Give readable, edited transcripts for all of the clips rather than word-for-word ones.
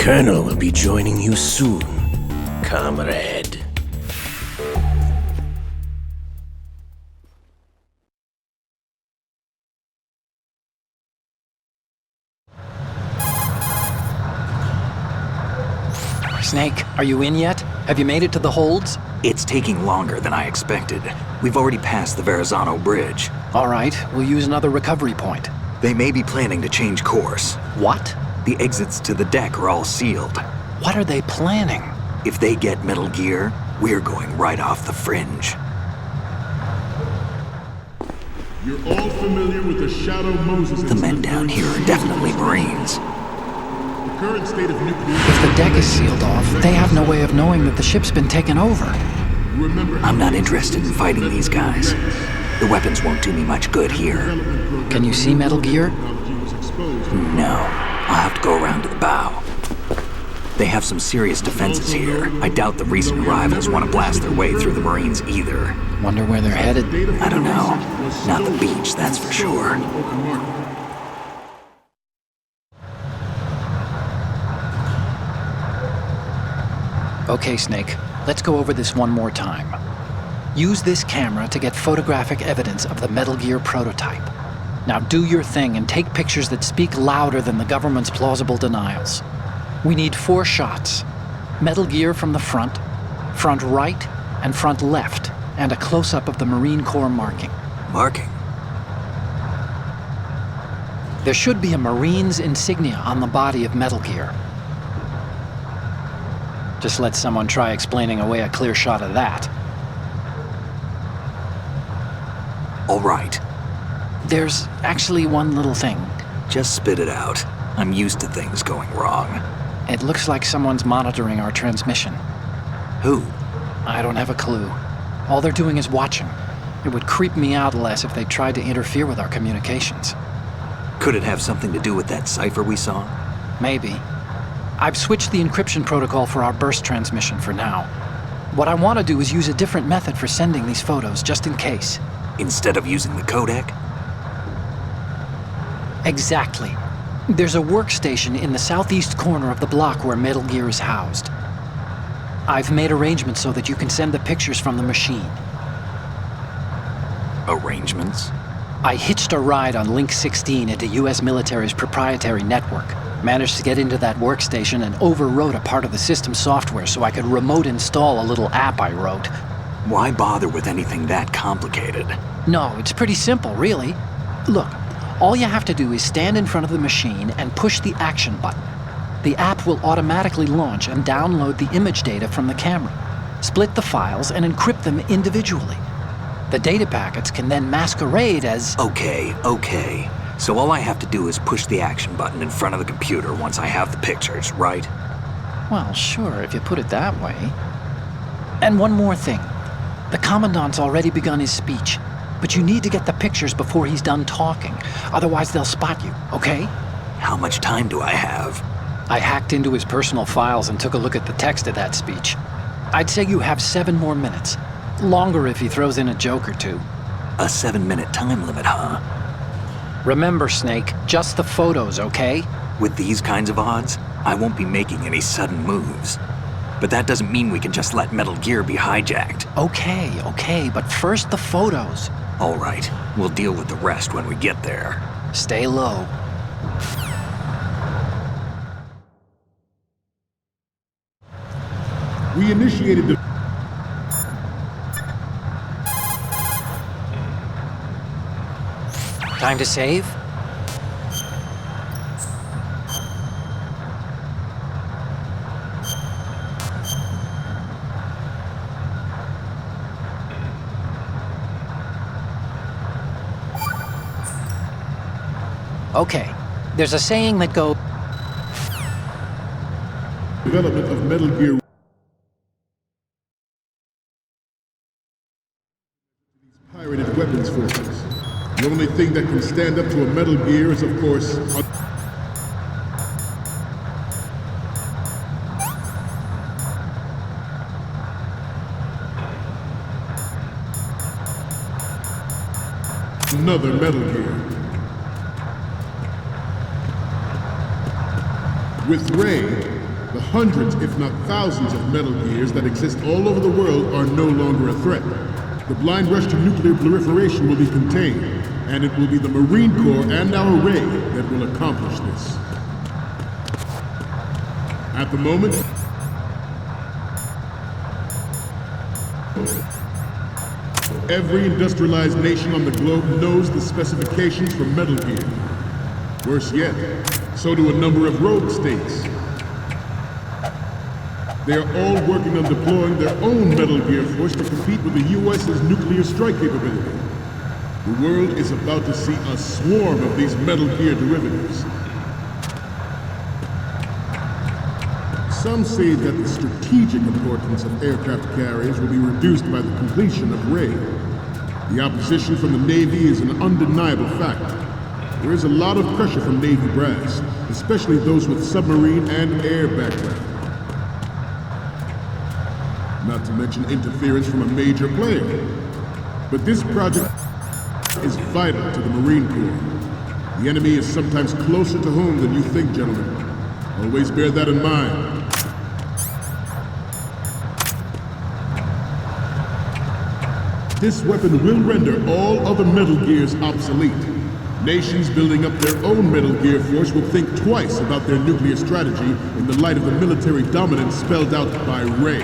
Colonel will be joining you soon, comrade. Snake, are you in yet? Have you made it to the holds? It's taking longer than I expected. We've already passed the Verrazano Bridge. All right, we'll use another recovery point. They may be planning to change course. What? The exits to the deck are all sealed. What are they planning? If they get Metal Gear, we're going right off the fringe. You're all familiar with the Shadow Moses. The men down here are definitely Marines. The current state of nuclear... If the deck is sealed off, they have no way of knowing that the ship's been taken over. I'm not interested in fighting these guys. The weapons won't do me much good here. Can you see Metal Gear? No. I'll have to go around to the bow. They have some serious defenses here. I doubt the recent arrivals want to blast their way through the Marines either. Wonder where they're headed? I don't know. Not the beach, that's for sure. Okay, Snake. Let's go over this one more time. Use this camera to get photographic evidence of the Metal Gear prototype. Now do your thing and take pictures that speak louder than the government's plausible denials. We need 4 shots. Metal Gear from the front right, and front left, and a close-up of the Marine Corps marking. Marking? There should be a Marine's insignia on the body of Metal Gear. Just let someone try explaining away a clear shot of that. All right. There's actually one little thing. Just spit it out. I'm used to things going wrong. It looks like someone's monitoring our transmission. Who? I don't have a clue. All they're doing is watching. It would creep me out less if they tried to interfere with our communications. Could it have something to do with that cipher we saw? Maybe. I've switched the encryption protocol for our burst transmission for now. What I want to do is use a different method for sending these photos, just in case. Instead of using the codec? Exactly. There's a workstation in the southeast corner of the block where Metal Gear is housed. I've made arrangements so that you can send the pictures from the machine. Arrangements? I hitched a ride on Link 16 into US military's proprietary network. Managed to get into that workstation and overwrote a part of the system software so I could remote install a little app I wrote. Why bother with anything that complicated? No, it's pretty simple, really. Look, all you have to do is stand in front of the machine and push the action button. The app will automatically launch and download the image data from the camera, split the files, and encrypt them individually. The data packets can then masquerade as... Okay. So all I have to do is push the action button in front of the computer once I have the pictures, right? Well, sure, if you put it that way. And one more thing. The Commandant's already begun his speech, but you need to get the pictures before he's done talking. Otherwise, they'll spot you, okay? How much time do I have? I hacked into his personal files and took a look at the text of that speech. I'd say you have 7 more minutes. Longer if he throws in a joke or two. A 7-minute time limit, huh? Remember, Snake, just the photos, okay? With these kinds of odds, I won't be making any sudden moves. But that doesn't mean we can just let Metal Gear be hijacked. Okay, but first the photos. All right, we'll deal with the rest when we get there. Stay low. We initiated the... Time to save? Okay, there's a saying that goes... Development of Metal Gear... Pirated weapons forces. The only thing that can stand up to a Metal Gear is, of course... another Metal Gear. With Ray, the hundreds, if not thousands, of Metal Gears that exist all over the world are no longer a threat. The blind rush to nuclear proliferation will be contained, and it will be the Marine Corps and our Ray that will accomplish this. At the moment, every industrialized nation on the globe knows the specifications for Metal Gear. Worse yet, so do a number of rogue states. They are all working on deploying their own Metal Gear force to compete with the U.S.'s nuclear strike capability. The world is about to see a swarm of these Metal Gear derivatives. Some say that the strategic importance of aircraft carriers will be reduced by the completion of Ray. The opposition from the Navy is an undeniable fact. There is a lot of pressure from Navy brass, especially those with submarine and air background. Not to mention interference from a major player. But this project is vital to the Marine Corps. The enemy is sometimes closer to home than you think, gentlemen. Always bear that in mind. This weapon will render all other Metal Gears obsolete. Nations building up their own Metal Gear force will think twice about their nuclear strategy in the light of the military dominance spelled out by Ray.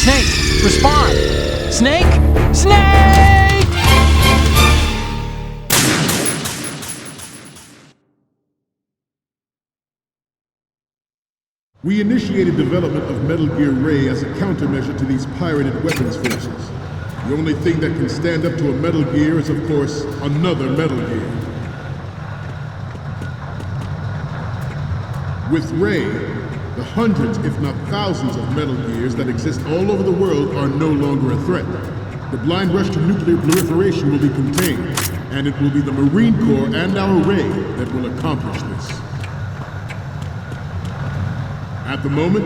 Snake, respond! Snake! Snake! We initiated development of Metal Gear Ray as a countermeasure to these pirated weapons forces. The only thing that can stand up to a Metal Gear is, of course, another Metal Gear. With Ray, the hundreds, if not thousands, of Metal Gears that exist all over the world are no longer a threat. The blind rush to nuclear proliferation will be contained, and it will be the Marine Corps and our Ray that will accomplish this. At the moment,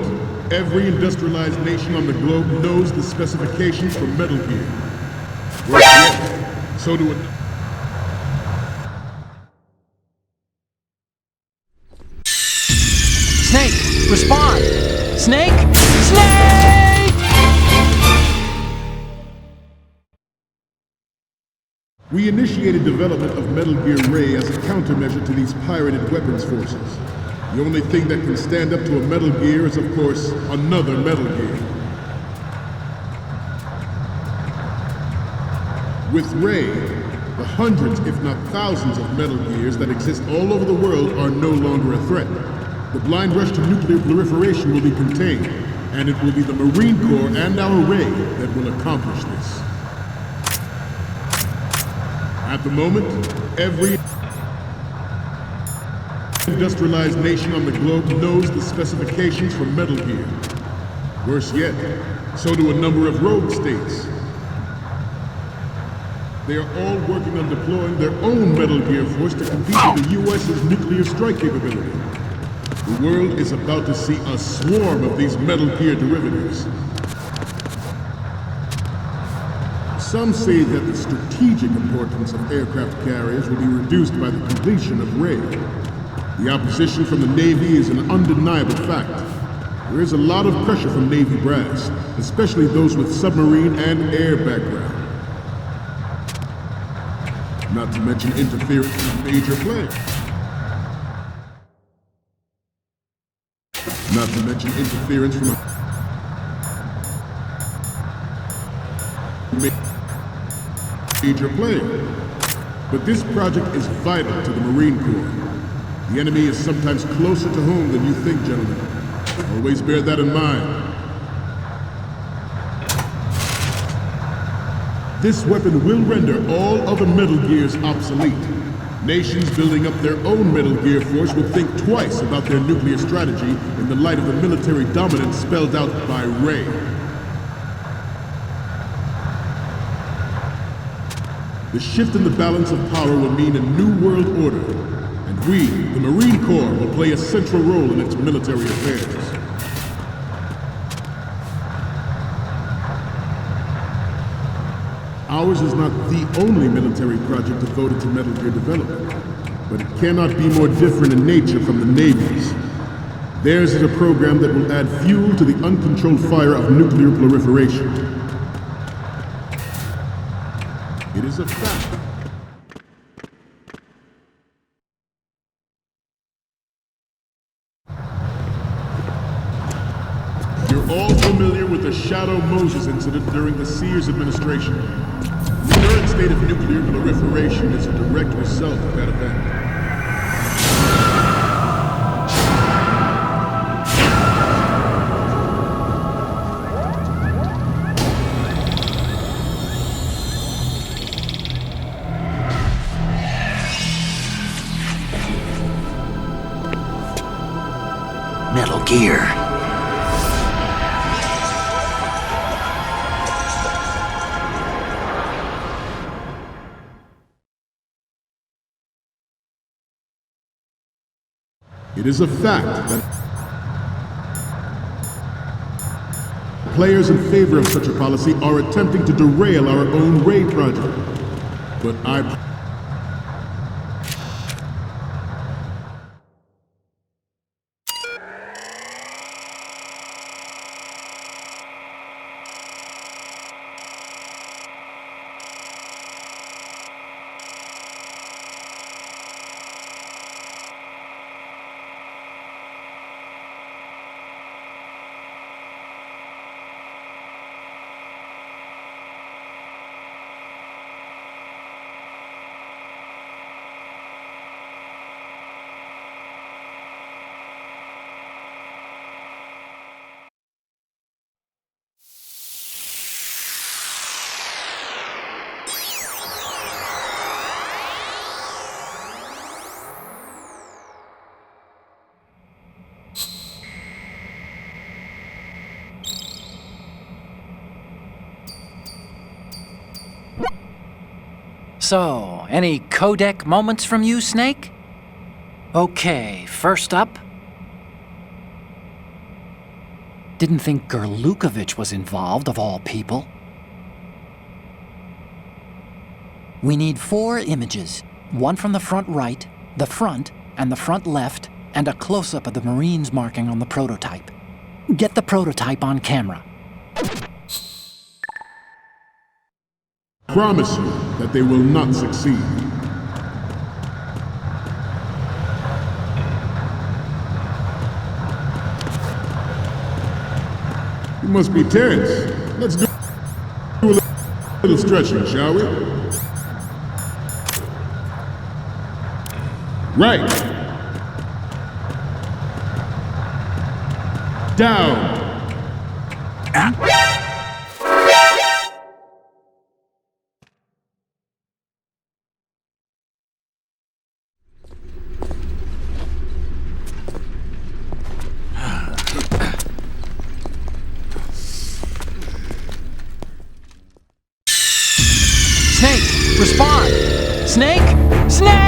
every industrialized nation on the globe knows the specifications for Metal Gear. Worse yet, so do it. Snake, respond! Snake! Snake! We initiated development of Metal Gear Ray as a countermeasure to these pirated weapons forces. The only thing that can stand up to a Metal Gear is, of course, another Metal Gear. With Ray, the hundreds, if not thousands, of Metal Gears that exist all over the world are no longer a threat. The blind rush to nuclear proliferation will be contained, and it will be the Marine Corps and our Ray that will accomplish this. At the moment, every industrialized nation on the globe knows the specifications for Metal Gear. Worse yet, so do a number of rogue states. They are all working on deploying their own Metal Gear force to compete with the U.S.'s nuclear strike capability. The world is about to see a swarm of these Metal Gear derivatives. Some say that the strategic importance of aircraft carriers will be reduced by the completion of Ray. The opposition from the Navy is an undeniable fact. There is a lot of pressure from Navy brass, especially those with submarine and air background. Not to mention interference from major players. Not to mention interference from a major player. But this project is vital to the Marine Corps. The enemy is sometimes closer to home than you think, gentlemen. Always bear that in mind. This weapon will render all other Metal Gears obsolete. Nations building up their own Metal Gear force will think twice about their nuclear strategy in the light of the military dominance spelled out by Ray. The shift in the balance of power will mean a new world order, and we, the Marine Corps, will play a central role in its military affairs. Ours is not the only military project devoted to Metal Gear development, but it cannot be more different in nature from the Navy's. Theirs is a program that will add fuel to the uncontrolled fire of nuclear proliferation. It is a fact. You're all familiar with the Shadow Moses incident during the Sears administration. The current state of nuclear proliferation is a direct result of that event. Metal Gear. It is a fact that players in favor of such a policy are attempting to derail our own Ray project. But So, any codec moments from you, Snake? Okay, first up. Didn't think Gerlukovich was involved, of all people. We need 4 images. One from the front right, the front, and the front left, and a close-up of the Marines marking on the prototype. Get the prototype on camera. promise you that they will not succeed. You must be tense. Let's do a little stretching, shall we? Right. Down. Snake, respond! Snake! Snake!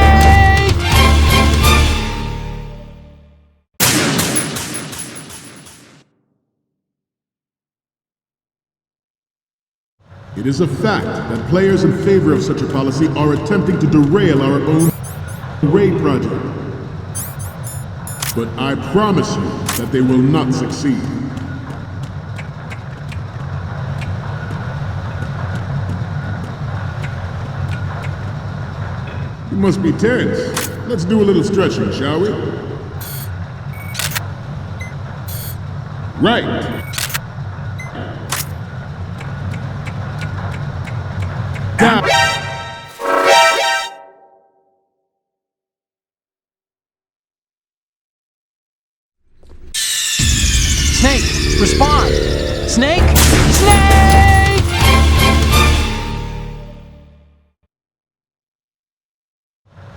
It is a fact that players in favor of such a policy are attempting to derail our own raid project. But I promise you that they will not succeed. You must be tense. Let's do a little stretching, shall we? Right. Down. Snake, respond! Snake! Snake!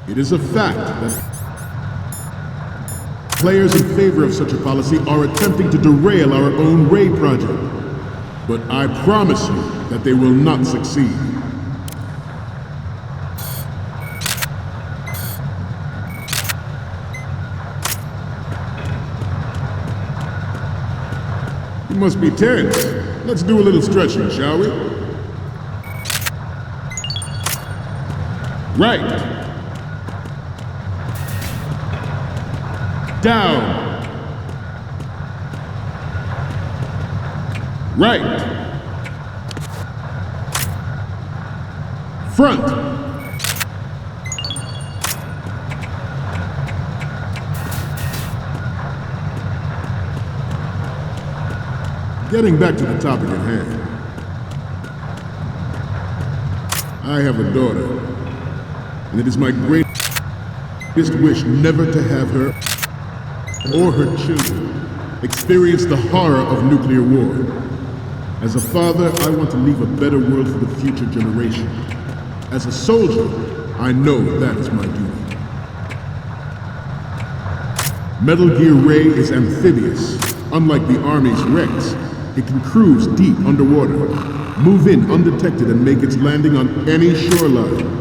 It is a fact that players in favor of such a policy are attempting to derail our own raid project. But I promise you that they will not succeed. must be tense. Let's do a little stretching, shall we? Right. Down. Right. Front. Getting back to the topic at hand. I have a daughter, and it is my greatest wish never to have her or her children experience the horror of nuclear war. As a father, I want to leave a better world for the future generation. As a soldier, I know that is my duty. Metal Gear Ray is amphibious. Unlike the Army's Rex, it can cruise deep underwater, move in undetected, and make its landing on any shoreline.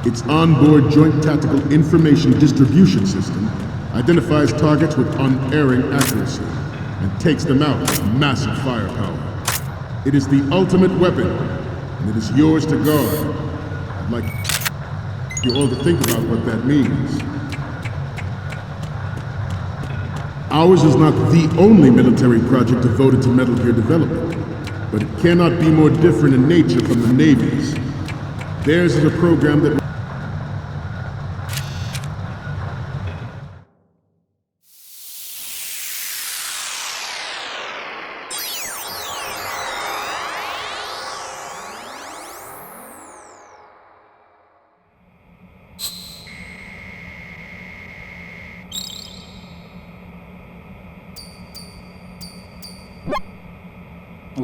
Its onboard Joint Tactical Information Distribution System identifies targets with unerring accuracy and takes them out with massive firepower. It is the ultimate weapon, and it is yours to guard. I'd like you all to think about what that means. Ours is not the only military project devoted to Metal Gear development, but it cannot be more different in nature from the Navy's. Theirs is a program that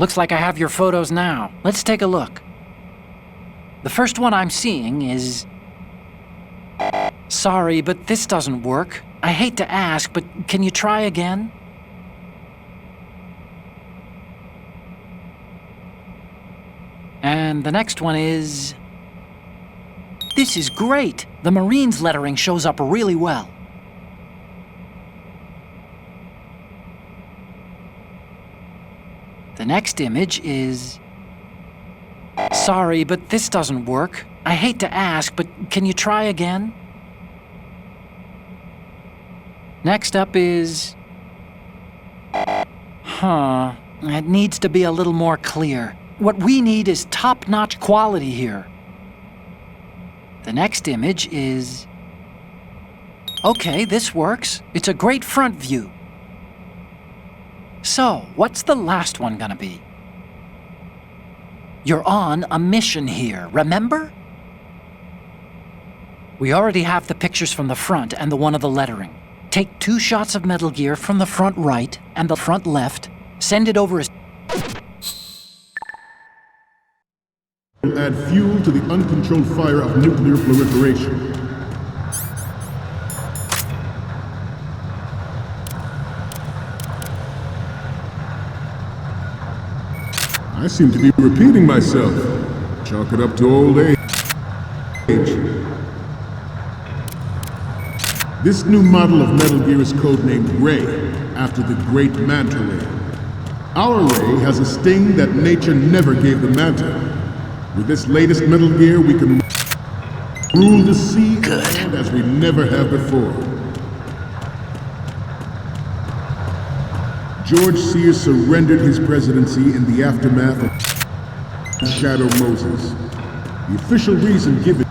Looks like I have your photos now. Let's take a look. The first one I'm seeing is... Sorry, but this doesn't work. I hate to ask, but can you try again? And the next one is... This is great! The Marines lettering shows up really well. The next image is... Sorry, but this doesn't work. I hate to ask, but can you try again? Next up is... It needs to be a little more clear. What we need is top-notch quality here. The next image is... Okay, this works. It's a great front view. So, what's the last one gonna be? You're on a mission here, remember? We already have the pictures from the front and the one of the lettering. Take 2 shots of Metal Gear from the front right and the front left, send it over as... add fuel to the uncontrolled fire of nuclear proliferation. I seem to be repeating myself. Chalk it up to old age. This new model of Metal Gear is codenamed Ray, after the great Manta Ray. Our Ray has a sting that nature never gave the Manta. With this latest Metal Gear, we can rule the sea and land as we never have before. George Sears surrendered his presidency in the aftermath of Shadow Moses. The official reason given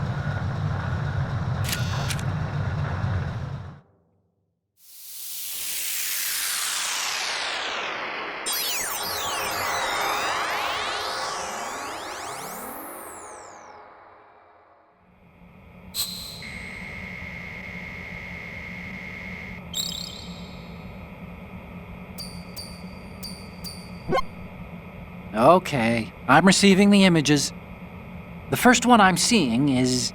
Okay, I'm receiving the images. The first one I'm seeing is...